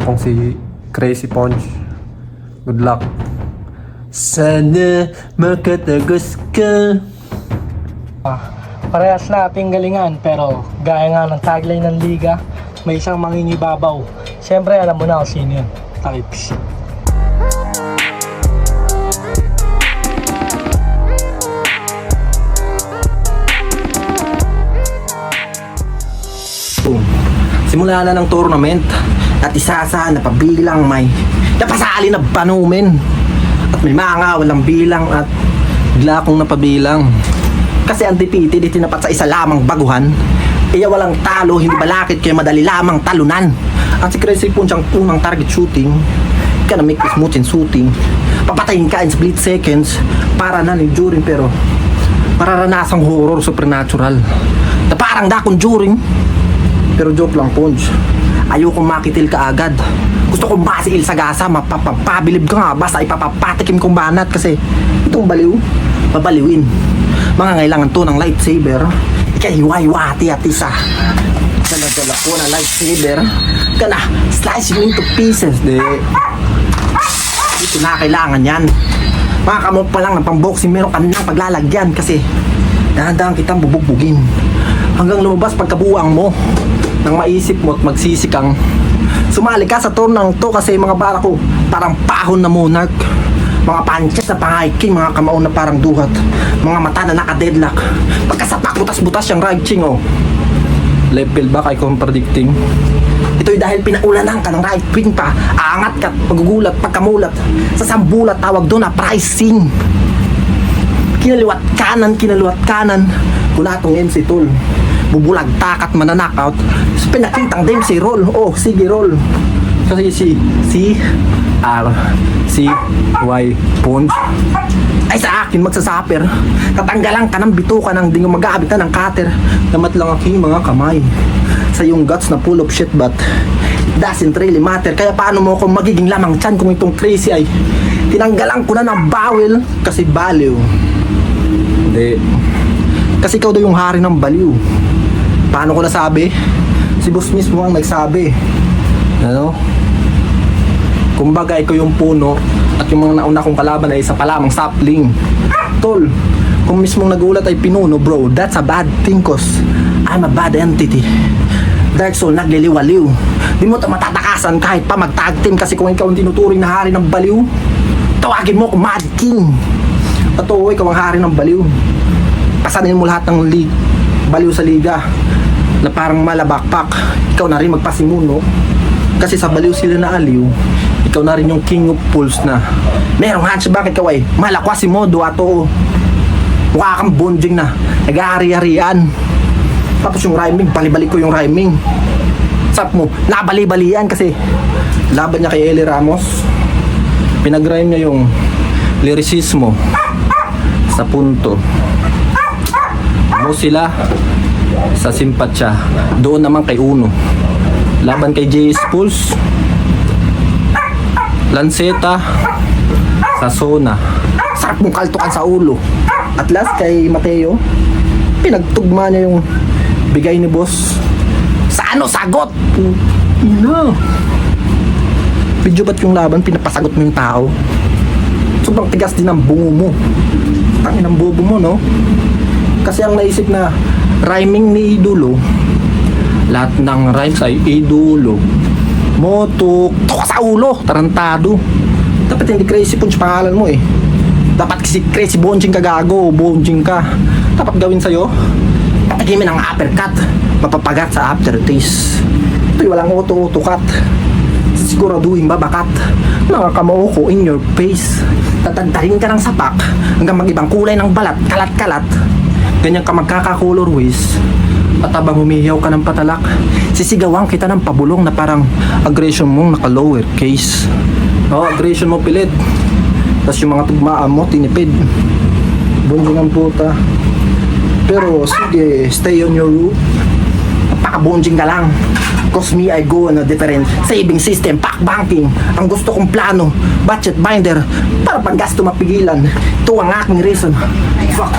pong si Crazy Ponch. Good luck. Sana makatagos ka. Parehas nating galingan, pero gaya nga ng tagline ng liga, may isang mangingibabaw. Siyempre alam mo na kung sino yun. Types. Simula na ng tournament at isa-asa na pabilang may napasali na panumin at may mga walang bilang at bigla akong napabilang kasi ang dipiti di tinapat sa isa lamang baguhan iya walang talo, hindi balakit kaya madali lamang talunan. At si Crazy Punch ang unang target shooting ka na make smooth and shooting, papatayin ka in split seconds para na ni Juring, pero mararanasang horror supernatural na parang da conjuring. Pero joke lang, Ponch. Ayokong makitil ka agad. Gusto kong masiil sa gasa, mapapabilib ka nga, basta ipapapatikim kong banat kasi itong baliw, babaliwin. Mga ngailangan to ng lightsaber, ikahiwa-hiwati at isa. Dala-dala ko na lightsaber, ka na, slice you into pieces, de. Ito na kailangan yan. Makakamot pa lang ng pamboxing, meron ka nang paglalagyan kasi dahan-dahan kitang bubugbugin hanggang lumabas pagkabuang mo nang maisip mo at magsisikang sumali ka sa turnang to kasi mga bara ko parang pahon na monarch, mga punches na panghiking, mga kamao na parang duhat, mga mata na naka-deadlock pagkasapak butas-butas yung right ching. Oh, level back ay contradicting. Ito'y dahil pinaulanan ka ng right wing pa, aangat ka, pagugulat, pagkamulat sa sambulat, tawag doon na pricing. Kinaliwat kanan kung atong MC Tol bubulag takat mananakaut so pinakitang din si roll. Oh sige roll kasi si Y Ponch ay sa akin magsasaper, tatanggalan ka ng bituka ng di mag-aabit na ng cutter, namat lang aking mga kamay sa yung guts na full of shit, but it doesn't really matter. Kaya paano mo kung magiging lamang chan kung itong Crazy ay tinanggalan ko na ng bawel kasi baliw. Hindi, kasi ikaw daw yung hari ng baliw. Paano ko nasabi? Si boss mismo ang nagsabi. Ano? Kumbaga ikaw yung puno at yung mga nauna kong kalaban ay isa pa lamang sapling. Tol, kung mismong nagulat ay pinuno, bro, that's a bad thing cause I'm a bad entity. Dark Soul nagliliwaliw. Di mo ito matatakasan kahit pa mag-tag team kasi kung ikaw ang tinuturing na hari ng baliw, tawagin mo ako Mad King. Totoo, ikaw ang hari ng baliw. Pasanin mo lahat ng baliw sa liga na parang malabakpak. Ikaw na rin magpasimuno kasi sa baliw sila na aliw. Ikaw na rin yung king of fools na merong hands back. Ikaw ay malakwa si Modo ato. Mukha kang bonjing na nag-aari-arian. Tapos yung rhyming, balibalik ko yung rhyming. Sap mo, nabali-balian kasi laban niya kay Eli Ramos. Pinag-rhyme niya yung lyricismo sa punto mo sila sa simpatya. Doon naman kay Uno laban kay JS Pulse, Lanceta sa Sona, sarap mong kaltukan sa ulo. At last kay Mateo, pinagtugma niya yung bigay ni boss sa ano, sagot. No, video ba't yung laban pinapasagot mo yung tao? Sobrang tigas din ang bungo mo, tangin ang bobo mo, no? Kasi ang naisip na rhyming ni Idolo, lahat ng rhymes ay Idolo mo, tuk sa ulo, tarantado. Dapat hindi Crazy Punch pangalan mo eh. Dapat si Crazy Bonjing ka, gago, Bonjing ka. Dapat gawin sa'yo, patagimin ang uppercut, mapapagat sa aftertaste. Ito'y walang auto-auto cut, siguraduhin babakat mga kamao ko in your face. Tatagtarin ka ng sapak hanggang mag-ibang kulay ng balat, kalat-kalat. Ganyan ka magkaka-color ways. At habang humihiyaw ka ng patalak, sisigawan kita ng pabulong na parang aggression mong naka-lower case. Oh, aggression mo pilit, tapos yung mga tugmaan mo tinipid. Bonjing ang puta. Pero sige, stay on your route. Napaka-bonjing ka lang. Cause me, I go on a different saving system, pack banking. Ang gusto kong plano, budget binder, para pag gasto mapigilan. Ito ang aking reason. Fuck.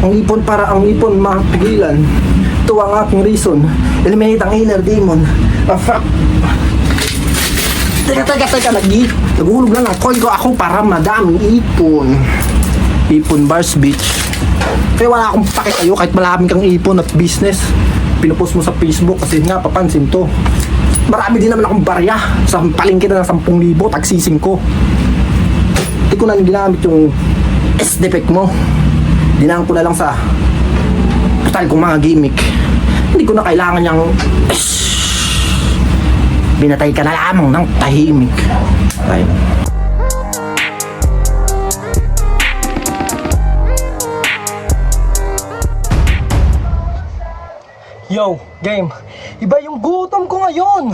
Ang ipon para ang ipon mapigilan. Ito ang aking reason. Eliminate ang inner demon. Ah, fuck. Teka, naguhulog lang ang coin ko ako para madaming ipon. Ipon Bars Beach. Kaya wala akong pake sa'yo kahit malaming kang ipon at business. Pinupost mo sa Facebook kasi nga papansin to. Marami din naman akong barya. Sa palengke na ng 10,000, tagsising ko. Hindi ko na ginamit yung S-defect mo. Dinaan ko na lang sa total kong mga gimmick. Hindi ko na kailangan yung binatay ka na lamang ng tahimik. Ay. Yo, game. Iba yung gutom ko ngayon.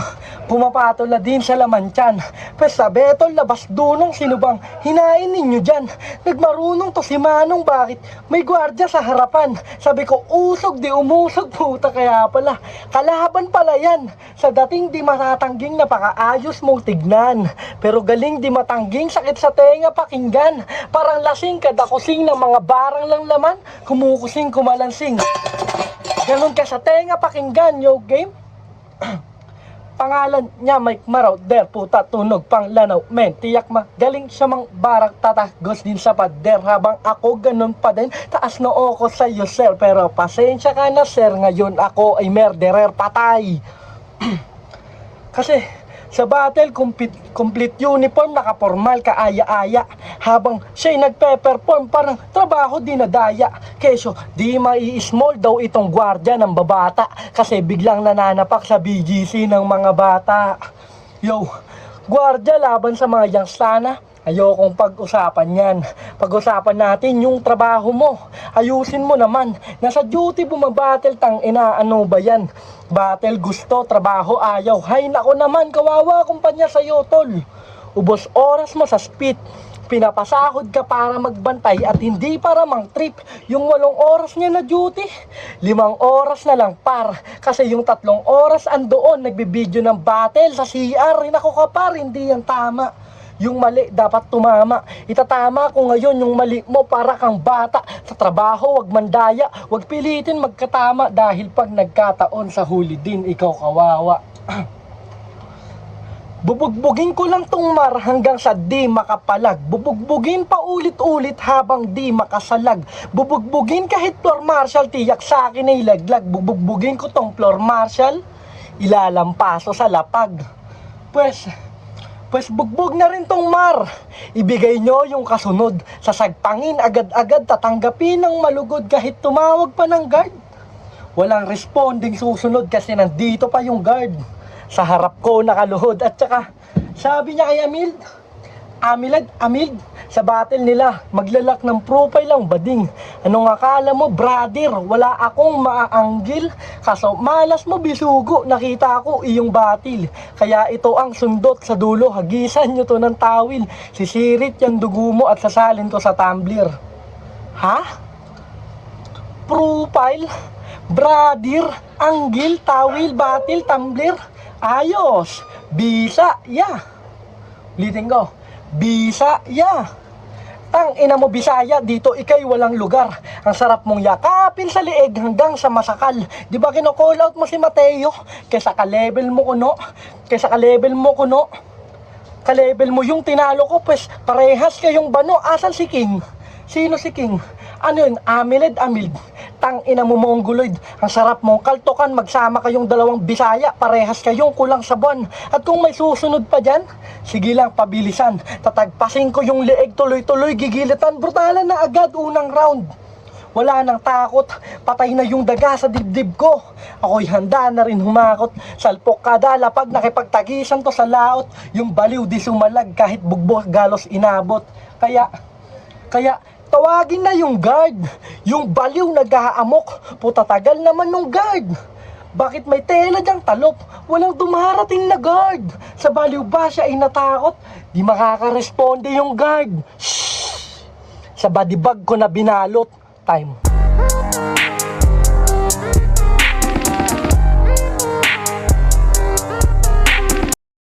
Pumapatol na din sa laman tiyan. Pwes sabi, etol, labas dunong sinubang hinain ninyo dyan. Nagmarunong to si Manong, bakit may gwardya sa harapan. Sabi ko, usog di umusog, puta, kaya pala kalaban pala yan. Sa dating di matatangging napakaayos mong tignan, pero galing di matangging sakit sa tenga pakinggan. Parang lasing kada kusing ng mga barang lang laman, kumukusing kumalansing. Ganon ka sa tenga pakinggan, yo game. Pangalan niya Mike Maraw, der puta tunog pang lanaw, men tiyak magaling siya mang barak tatagos din sa pader. Habang ako ganon pa din, taas na ako sa iyo sir, pero pasensya ka na sir, ngayon ako ay murderer patay. Kasi sa battle, complete uniform, nakapormal, kaaya-aya. Habang siya'y nagpe-perform, parang trabaho dinadaya. Kesyo, di mai-small daw itong gwardya ng babata. Kasi biglang nananapak sa BGC ng mga bata. Yo, gwardya laban sa mga youngstana. Ayokong pag-usapan yan. Pag-usapan natin yung trabaho mo. Ayusin mo naman. Nasa duty bumabattle, tang inaano ba yan? Battle gusto, trabaho ayaw. Hay nako naman, kawawa kumpanya sa'yo tol. Ubos oras mo sa spit. Pinapasahod ka para magbantay at hindi para mang trip. Yung 8 oras niya na duty, 5 oras na lang par. Kasi yung 3 oras andoon, nagbibideo ng battle sa CR. Nako ka par, hindi yan tama. Yung mali dapat tumama. Itatama ko ngayon yung mali mo para kang bata. Sa trabaho wag mandaya, wag pilitin magkatama. Dahil pag nagkataon sa huli din ikaw kawawa. Bubugbugin ko lang tong mar hanggang sa di makapalag. Bubugbugin pa ulit-ulit habang di makasalag. Bubugbugin kahit floor marshal, tiyak sa akin ay laglag. Bubugbugin ko tong floor marshal, ilalampaso sa lapag. Pues bugbog na rin tong mar. Ibigay nyo yung kasunod. Sasagpangin agad-agad, tatanggapin ng malugod kahit tumawag pa ng guard. Walang responding susunod kasi nandito pa yung guard. Sa harap ko nakaluhod at saka sabi niya kay Amilad, sa battle nila, maglalak ng profile lang bading. Anong akala mo, brother? Wala akong maaanggil. Kaso malas mo bisugo, nakita ko iyong batil. Kaya ito ang sundot sa dulo, hagisan nyo to ng tawil. Sisirit yung dugo mo at sasalin ko sa tumbler. Ha? Profile? Brother? Anggil? Tawil? Batil? Tumbler? Ayos! Bisa? Yeah! Ulitin ko. Bisa, yeah. Tang ina mo Bisaya, dito ikay walang lugar. Ang sarap mong yakapin sa liig hanggang sa masakal. Di ba kino-call out mo si Mateo? Kaysa ka-level mo kuno. Ka-level mo yung tinalo ko, pues parehas kayong bano. Asan si King? Sino si King? Ano yun? Amilad. Tang ina mo mongoloid. Ang sarap mong kaltokan, magsama kayong dalawang Bisaya, parehas kayong kulang sa buwan. At kung may susunod pa dyan, sige lang, pabilisan. Tatagpasin ko yung leeg, tuloy-tuloy, gigilitan, brutalan na agad unang round. Wala nang takot, patay na yung daga sa dibdib ko. Ako'y handa na rin humakot. Salpok kada lapag, nakipagtagisan to sa laot. Yung baliw di sumalag kahit bugbog galos inabot. Kaya tawagin na yung guard. Yung baliw nag-aamok. Puta tagal naman nung guard. Bakit may tela dyang talop? Walang dumarating na guard. Sa baliw ba siya ay natakot? Di makakaresponde yung guard. Shhh! Sa body bag ko na binalot. Time.